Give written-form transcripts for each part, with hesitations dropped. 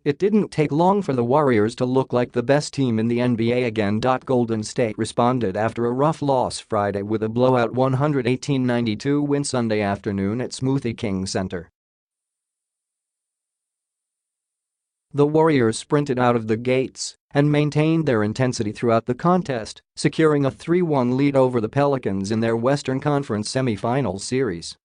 It didn't take long for the Warriors to look like the best team in the NBA again. Golden State responded after a rough loss Friday with a blowout 118-92 win Sunday afternoon at Smoothie King Center. The Warriors sprinted out of the gates and maintained their intensity throughout the contest, securing a 3-1 lead over the Pelicans in their Western Conference semifinals series.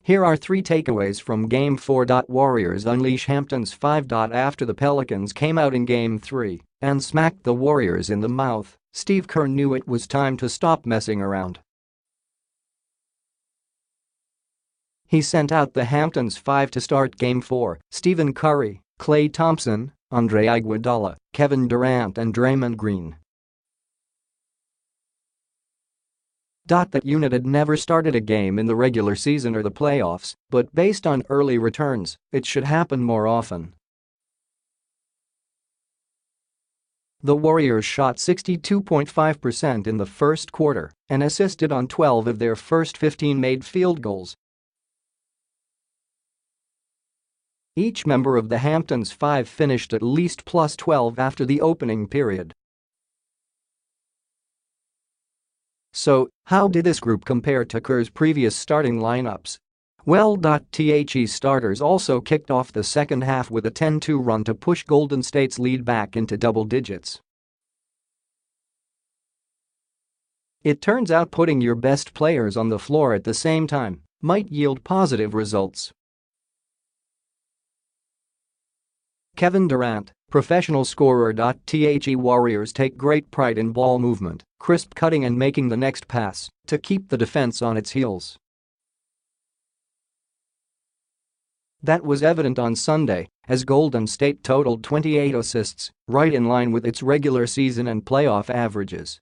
Here are 3 takeaways from Game 4. Warriors unleash Hamptons 5. After the Pelicans came out in Game 3 and smacked the Warriors in the mouth, Steve Kerr knew it was time to stop messing around. He sent out the Hamptons 5 to start Game 4, Stephen Curry, Klay Thompson, Iguodala, Kevin Durant and Draymond Green. That unit had never started a game in the regular season or the playoffs, but based on early returns, it should happen more often. The Warriors shot 62.5% in the first quarter and assisted on 12 of their first 15 made field goals. Each member of the Hamptons 5 finished at least plus 12 after the opening period. So, how did this group compare to Kerr's previous starting lineups? Well, The starters also kicked off the second half with a 10-2 run to push Golden State's lead back into double digits. It turns out putting your best players on the floor at the same time might yield positive results. Kevin Durant, professional scorer. The Warriors take great pride in ball movement, crisp cutting and making the next pass to keep the defense on its heels. That was evident on Sunday as Golden State totaled 28 assists, right in line with its regular season and playoff averages.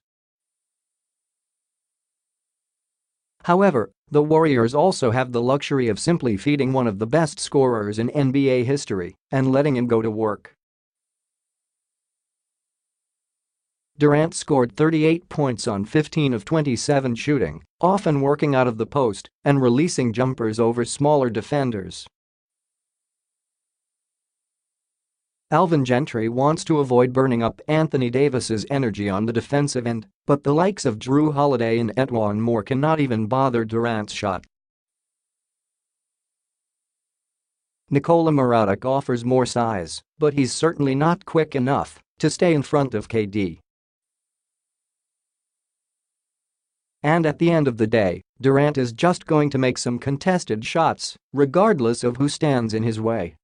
However, the Warriors also have the luxury of simply feeding one of the best scorers in NBA history and letting him go to work. Durant scored 38 points on 15 of 27 shooting, often working out of the post and releasing jumpers over smaller defenders. Alvin Gentry wants to avoid burning up Anthony Davis's energy on the defensive end, but the likes of Jrue Holiday and Etuan Moore cannot even bother Durant's shot. Nikola Mirotic offers more size, but he's certainly not quick enough to stay in front of KD. And at the end of the day, Durant is just going to make some contested shots, regardless of who stands in his way.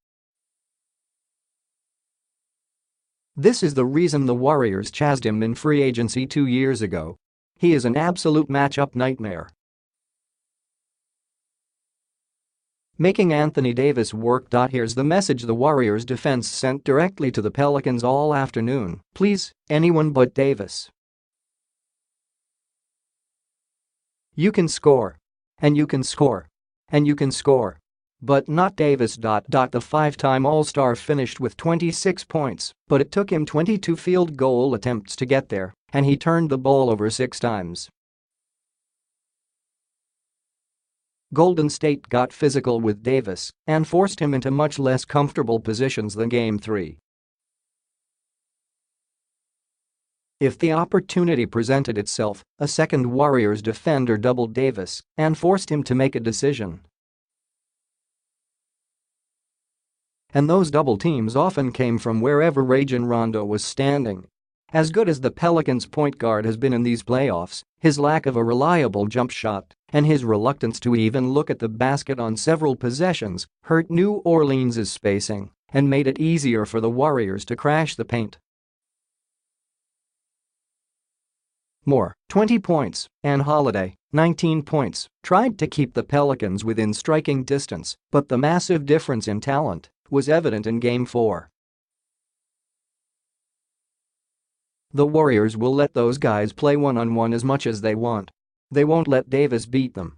This is the reason the Warriors chased him in free agency 2 years ago. He is an absolute matchup nightmare. Making Anthony Davis work. Here's the message the Warriors defense sent directly to the Pelicans all afternoon: please, anyone but Davis. You can score. And you can score. And you can score. But not Davis. The 5-time All-Star finished with 26 points, but it took him 22 field goal attempts to get there, and he turned the ball over 6 times. Golden State got physical with Davis and forced him into much less comfortable positions than Game 3. If the opportunity presented itself, a second Warriors defender doubled Davis and forced him to make a decision. And those double teams often came from wherever Rajon Rondo was standing. As good as the Pelicans' point guard has been in these playoffs, his lack of a reliable jump shot and his reluctance to even look at the basket on several possessions hurt New Orleans' spacing and made it easier for the Warriors to crash the paint. Moore, 20 points, and Holiday, 19 points, tried to keep the Pelicans within striking distance, but the massive difference in talent was evident in Game 4. The Warriors will let those guys play one-on-one as much as they want. They won't let Davis beat them.